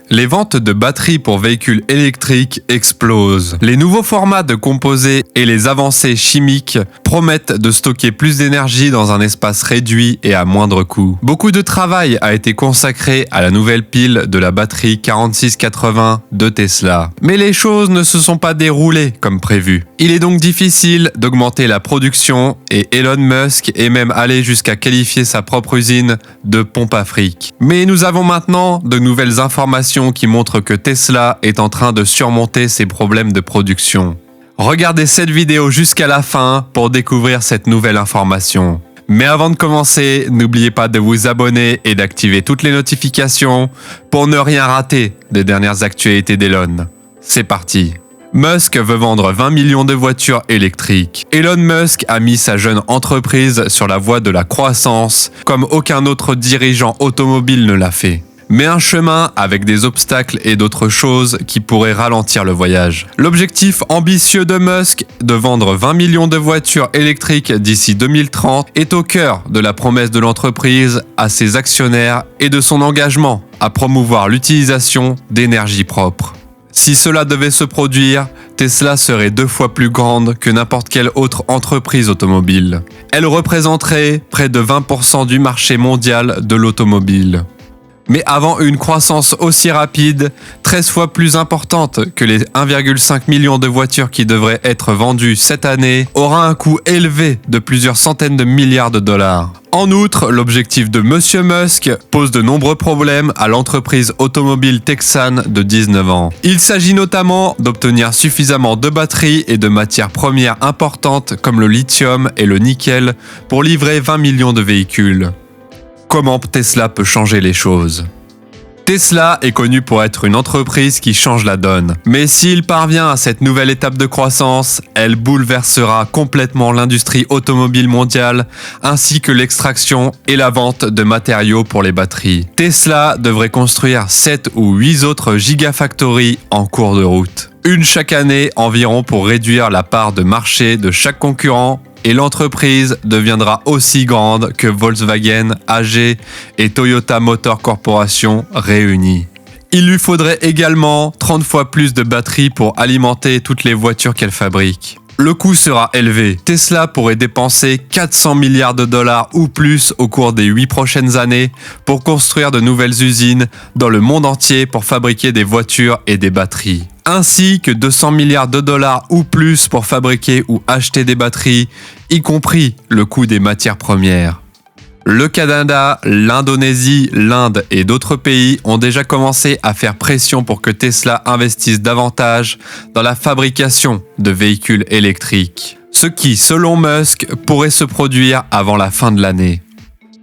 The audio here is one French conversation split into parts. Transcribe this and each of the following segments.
Les ventes de batteries pour véhicules électriques explosent. Les nouveaux formats de composés et les avancées chimiques promettent de stocker plus d'énergie dans un espace réduit et à moindre coût. Beaucoup de travail a été consacré à la nouvelle pile de la batterie 4680 de Tesla. Mais les choses ne se sont pas déroulées comme prévu. Il est donc difficile d'augmenter la production et Elon Musk est même allé jusqu'à qualifier sa propre usine de pompe à fric. Mais nous avons maintenant de nouvelles informations qui montrent que Tesla est en train de surmonter ses problèmes de production. Regardez cette vidéo jusqu'à la fin pour découvrir cette nouvelle information. Mais avant de commencer, n'oubliez pas de vous abonner et d'activer toutes les notifications pour ne rien rater des dernières actualités d'Elon. C'est parti. Musk veut vendre 20 millions de voitures électriques. Elon Musk a mis sa jeune entreprise sur la voie de la croissance comme aucun autre dirigeant automobile ne l'a fait. Mais un chemin avec des obstacles et d'autres choses qui pourraient ralentir le voyage. L'objectif ambitieux de Musk de vendre 20 millions de voitures électriques d'ici 2030 est au cœur de la promesse de l'entreprise à ses actionnaires et de son engagement à promouvoir l'utilisation d'énergie propre. Si cela devait se produire, Tesla serait 2 fois plus grande que n'importe quelle autre entreprise automobile. Elle représenterait près de 20% du marché mondial de l'automobile. Mais avant une croissance aussi rapide, 13 fois plus importante que les 1,5 million de voitures qui devraient être vendues cette année, aura un coût élevé de plusieurs centaines de milliards de dollars. En outre, l'objectif de Monsieur Musk pose de nombreux problèmes à l'entreprise automobile texane de 19 ans. Il s'agit notamment d'obtenir suffisamment de batteries et de matières premières importantes comme le lithium et le nickel pour livrer 20 millions de véhicules. Comment Tesla peut changer les choses? Tesla est connu pour être une entreprise qui change la donne. Mais s'il parvient à cette nouvelle étape de croissance, elle bouleversera complètement l'industrie automobile mondiale, ainsi que l'extraction et la vente de matériaux pour les batteries. Tesla devrait construire 7 ou 8 autres gigafactories en cours de route. Une chaque année environ pour réduire la part de marché de chaque concurrent et l'entreprise deviendra aussi grande que Volkswagen, AG et Toyota Motor Corporation réunis. Il lui faudrait également 30 fois plus de batteries pour alimenter toutes les voitures qu'elle fabrique. Le coût sera élevé. Tesla pourrait dépenser 400 milliards de dollars ou plus au cours des 8 prochaines années pour construire de nouvelles usines dans le monde entier pour fabriquer des voitures et des batteries. Ainsi que 200 milliards de dollars ou plus pour fabriquer ou acheter des batteries, y compris le coût des matières premières. Le Canada, l'Indonésie, l'Inde et d'autres pays ont déjà commencé à faire pression pour que Tesla investisse davantage dans la fabrication de véhicules électriques. Ce qui, selon Musk, pourrait se produire avant la fin de l'année.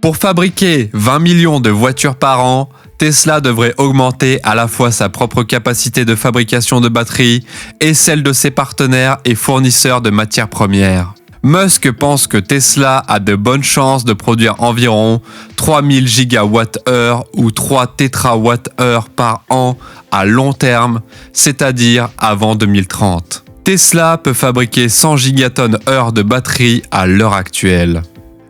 Pour fabriquer 20 millions de voitures par an, Tesla devrait augmenter à la fois sa propre capacité de fabrication de batteries et celle de ses partenaires et fournisseurs de matières premières. Musk pense que Tesla a de bonnes chances de produire environ 3000 gigawattheures ou 3 térawattheures par an à long terme, c'est-à-dire avant 2030. Tesla peut fabriquer 100 gigatonnes-heure de batteries à l'heure actuelle.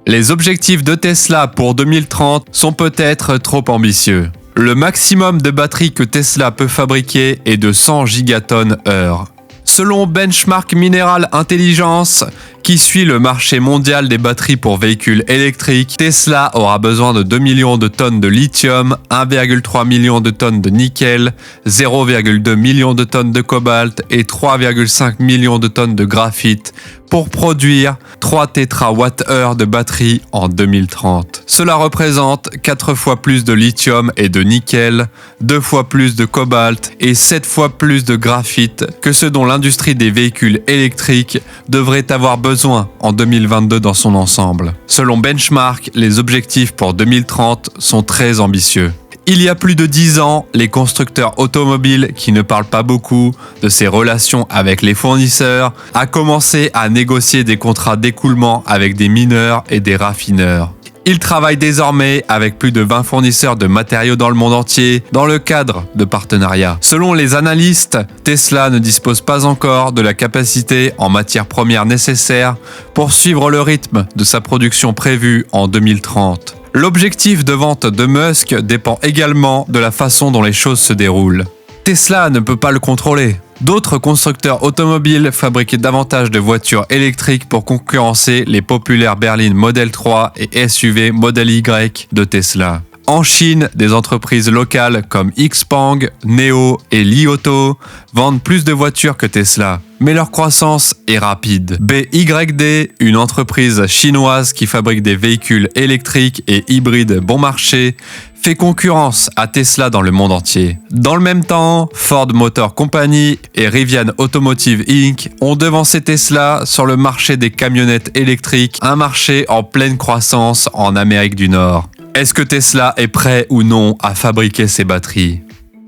Les objectifs de Tesla pour 2030 sont peut-être trop ambitieux. Le maximum de batteries que Tesla peut fabriquer est de 100 gigatonnes-heure. Selon Benchmark Mineral Intelligence, qui suit le marché mondial des batteries pour véhicules électriques, Tesla aura besoin de 2 millions de tonnes de lithium, 1,3 million de tonnes de nickel, 0,2 million de tonnes de cobalt et 3,5 millions de tonnes de graphite pour produire 3 térawattheures de batterie en 2030. Cela représente 4 fois plus de lithium et de nickel, 2 fois plus de cobalt et 7 fois plus de graphite que ce dont l'industrie des véhicules électriques devrait avoir besoin en 2022 dans son ensemble. Selon Benchmark, les objectifs pour 2030 sont très ambitieux. Il y a plus de 10 ans, les constructeurs automobiles, qui ne parlent pas beaucoup de ces relations avec les fournisseurs, a commencé à négocier des contrats d'écoulement avec des mineurs et des raffineurs. Ils travaillent désormais avec plus de 20 fournisseurs de matériaux dans le monde entier dans le cadre de partenariats. Selon les analystes, Tesla ne dispose pas encore de la capacité en matières premières nécessaires pour suivre le rythme de sa production prévue en 2030. L'objectif de vente de Musk dépend également de la façon dont les choses se déroulent. Tesla ne peut pas le contrôler. D'autres constructeurs automobiles fabriquaient davantage de voitures électriques pour concurrencer les populaires berlines Model 3 et SUV Model Y de Tesla. En Chine, des entreprises locales comme XPeng, NIO et Li Auto vendent plus de voitures que Tesla, mais leur croissance est rapide. BYD, une entreprise chinoise qui fabrique des véhicules électriques et hybrides bon marché, fait concurrence à Tesla dans le monde entier. Dans le même temps, Ford Motor Company et Rivian Automotive Inc. ont devancé Tesla sur le marché des camionnettes électriques, un marché en pleine croissance en Amérique du Nord. Est-ce que Tesla est prêt ou non à fabriquer ses batteries ?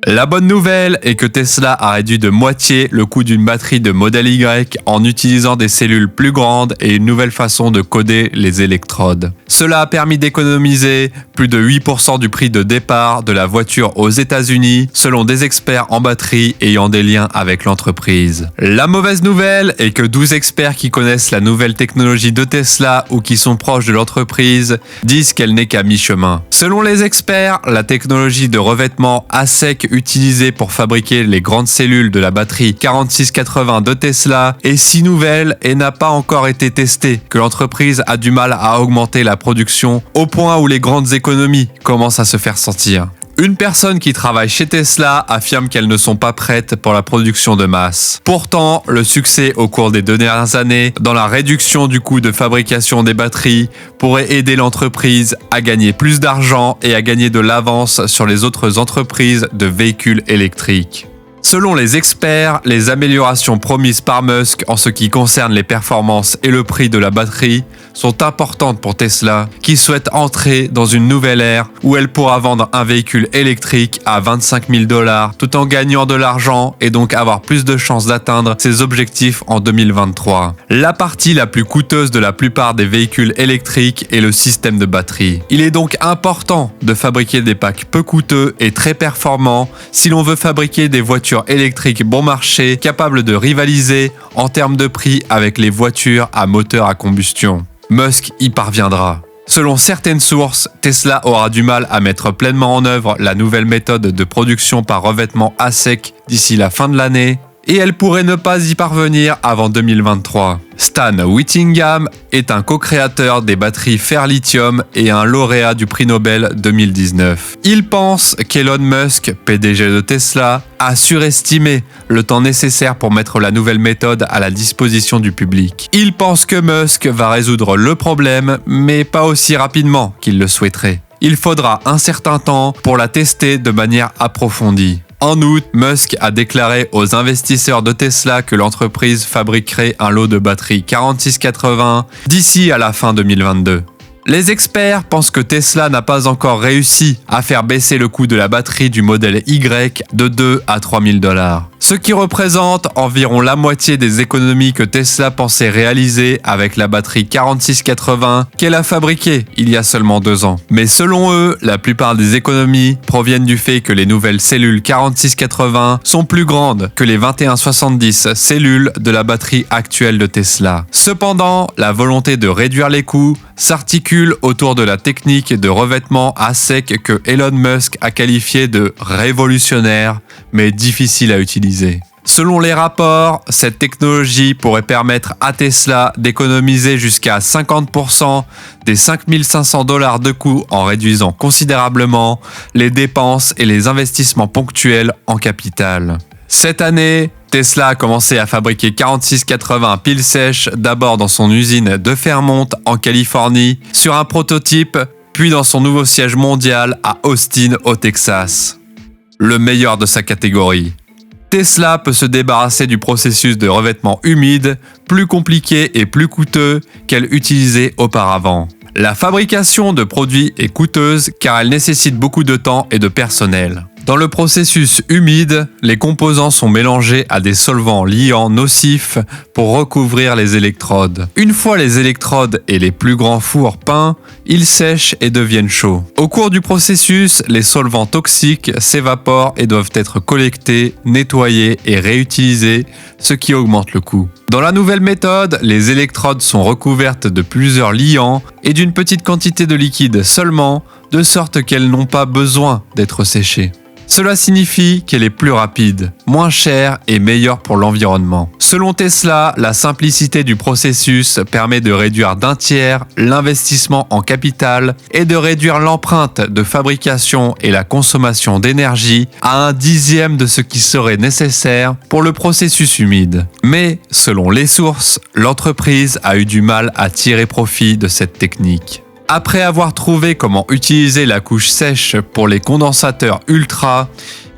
La bonne nouvelle est que Tesla a réduit de moitié le coût d'une batterie de Model Y en utilisant des cellules plus grandes et une nouvelle façon de coder les électrodes. Cela a permis d'économiser plus de 8% du prix de départ de la voiture aux États-Unis, selon des experts en batterie ayant des liens avec l'entreprise. La mauvaise nouvelle est que 12 experts qui connaissent la nouvelle technologie de Tesla ou qui sont proches de l'entreprise disent qu'elle n'est qu'à mi-chemin. Selon les experts, la technologie de revêtement à sec utilisée pour fabriquer les grandes cellules de la batterie 4680 de Tesla est si nouvelle et n'a pas encore été testée que l'entreprise a du mal à augmenter la production au point où les grandes économies commencent à se faire sentir. Une personne qui travaille chez Tesla affirme qu'elles ne sont pas prêtes pour la production de masse. Pourtant, le succès au cours des 2 dernières années dans la réduction du coût de fabrication des batteries pourrait aider l'entreprise à gagner plus d'argent et à gagner de l'avance sur les autres entreprises de véhicules électriques. Selon les experts, les améliorations promises par Musk en ce qui concerne les performances et le prix de la batterie sont importantes pour Tesla, qui souhaite entrer dans une nouvelle ère où elle pourra vendre un véhicule électrique à 25 000 $ tout en gagnant de l'argent et donc avoir plus de chances d'atteindre ses objectifs en 2023. La partie la plus coûteuse de la plupart des véhicules électriques est le système de batterie. Il est donc important de fabriquer des packs peu coûteux et très performants si l'on veut fabriquer des voitures électriques bon marché capables de rivaliser en termes de prix avec les voitures à moteur à combustion. Musk y parviendra. Selon certaines sources, Tesla aura du mal à mettre pleinement en œuvre la nouvelle méthode de production par revêtement à sec d'ici la fin de l'année et elle pourrait ne pas y parvenir avant 2023. Stan Whittingham est un co-créateur des batteries fer-lithium et un lauréat du prix Nobel 2019. Il pense qu'Elon Musk, PDG de Tesla, a surestimé le temps nécessaire pour mettre la nouvelle méthode à la disposition du public. Il pense que Musk va résoudre le problème, mais pas aussi rapidement qu'il le souhaiterait. Il faudra un certain temps pour la tester de manière approfondie. En août, Musk a déclaré aux investisseurs de Tesla que l'entreprise fabriquerait un lot de batteries 4680 d'ici à la fin 2022. Les experts pensent que Tesla n'a pas encore réussi à faire baisser le coût de la batterie du modèle Y de 2 à 3 000 $, ce qui représente environ la moitié des économies que Tesla pensait réaliser avec la batterie 4680 qu'elle a fabriquée il y a seulement 2 ans. Mais selon eux, la plupart des économies proviennent du fait que les nouvelles cellules 4680 sont plus grandes que les 2170 cellules de la batterie actuelle de Tesla. Cependant, la volonté de réduire les coûts s'articule autour de la technique de revêtement à sec que Elon Musk a qualifiée de révolutionnaire, mais difficile à utiliser. Selon les rapports, cette technologie pourrait permettre à Tesla d'économiser jusqu'à 50% des 5 500 $ de coût en réduisant considérablement les dépenses et les investissements ponctuels en capital. Cette année, Tesla a commencé à fabriquer 4680 piles sèches d'abord dans son usine de Fairmont en Californie sur un prototype, puis dans son nouveau siège mondial à Austin au Texas. Le meilleur de sa catégorie. Tesla peut se débarrasser du processus de revêtement humide, plus compliqué et plus coûteux qu'elle utilisait auparavant. La fabrication de produits est coûteuse car elle nécessite beaucoup de temps et de personnel. Dans le processus humide, les composants sont mélangés à des solvants liants nocifs pour recouvrir les électrodes. Une fois les électrodes et les plus grands fours peints, ils sèchent et deviennent chauds. Au cours du processus, les solvants toxiques s'évaporent et doivent être collectés, nettoyés et réutilisés, ce qui augmente le coût. Dans la nouvelle méthode, les électrodes sont recouvertes de plusieurs liants et d'une petite quantité de liquide seulement, de sorte qu'elles n'ont pas besoin d'être séchées. Cela signifie qu'elle est plus rapide, moins chère et meilleure pour l'environnement. Selon Tesla, la simplicité du processus permet de réduire d'un tiers l'investissement en capital et de réduire l'empreinte de fabrication et la consommation d'énergie à 1/10 de ce qui serait nécessaire pour le processus humide. Mais, selon les sources, l'entreprise a eu du mal à tirer profit de cette technique. Après avoir trouvé comment utiliser la couche sèche pour les condensateurs ultra,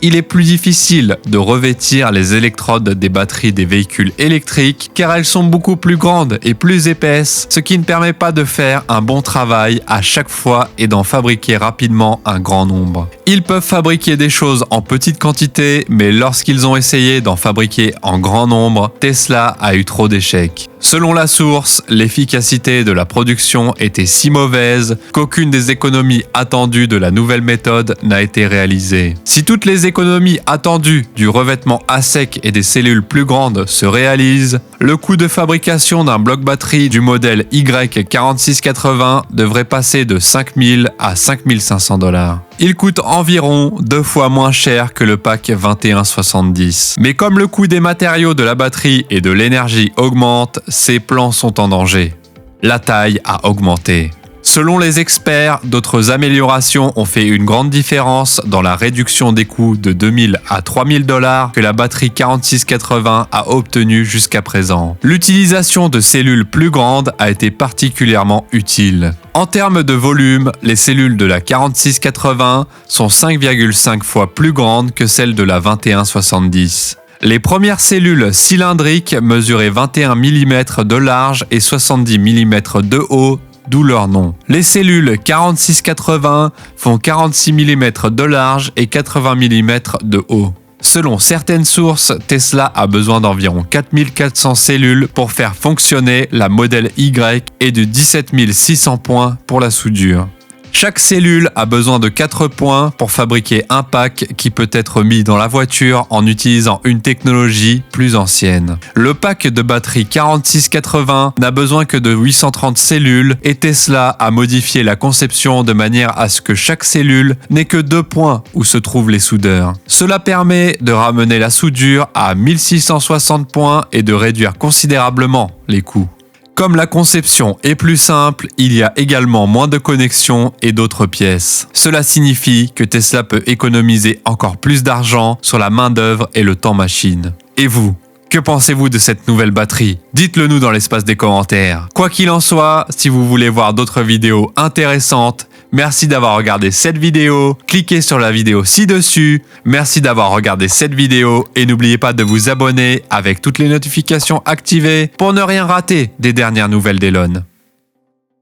il est plus difficile de revêtir les électrodes des batteries des véhicules électriques car elles sont beaucoup plus grandes et plus épaisses, ce qui ne permet pas de faire un bon travail à chaque fois et d'en fabriquer rapidement un grand nombre. Ils peuvent fabriquer des choses en petite quantité, mais lorsqu'ils ont essayé d'en fabriquer en grand nombre, Tesla a eu trop d'échecs. Selon la source, l'efficacité de la production était si mauvaise qu'aucune des économies attendues de la nouvelle méthode n'a été réalisée. Si toutes les économies attendues du revêtement à sec et des cellules plus grandes se réalisent, le coût de fabrication d'un bloc batterie du modèle Y4680 devrait passer de 5 000 à 5 500 $. Il coûte environ 2 fois moins cher que le pack 2170. Mais comme le coût des matériaux de la batterie et de l'énergie augmente, ces plans sont en danger. La taille a augmenté. Selon les experts, d'autres améliorations ont fait une grande différence dans la réduction des coûts de 2 000 à 3 000 $ que la batterie 4680 a obtenue jusqu'à présent. L'utilisation de cellules plus grandes a été particulièrement utile. En termes de volume, les cellules de la 4680 sont 5,5 fois plus grandes que celles de la 2170. Les premières cellules cylindriques mesuraient 21 mm de large et 70 mm de haut, d'où leur nom. Les cellules 4680 font 46 mm de large et 80 mm de haut. Selon certaines sources, Tesla a besoin d'environ 4400 cellules pour faire fonctionner la modèle Y et de 17 600 points pour la soudure. Chaque cellule a besoin de 4 points pour fabriquer un pack qui peut être mis dans la voiture en utilisant une technologie plus ancienne. Le pack de batterie 4680 n'a besoin que de 830 cellules et Tesla a modifié la conception de manière à ce que chaque cellule n'ait que 2 points où se trouvent les soudeurs. Cela permet de ramener la soudure à 1660 points et de réduire considérablement les coûts. Comme la conception est plus simple, il y a également moins de connexions et d'autres pièces. Cela signifie que Tesla peut économiser encore plus d'argent sur la main-d'œuvre et le temps machine. Et vous, que pensez-vous de cette nouvelle batterie? Dites-le nous dans l'espace des commentaires. Quoi qu'il en soit, si vous voulez voir d'autres vidéos intéressantes, merci d'avoir regardé cette vidéo, cliquez sur la vidéo ci-dessus. Merci d'avoir regardé cette vidéo et n'oubliez pas de vous abonner avec toutes les notifications activées pour ne rien rater des dernières nouvelles d'Elon.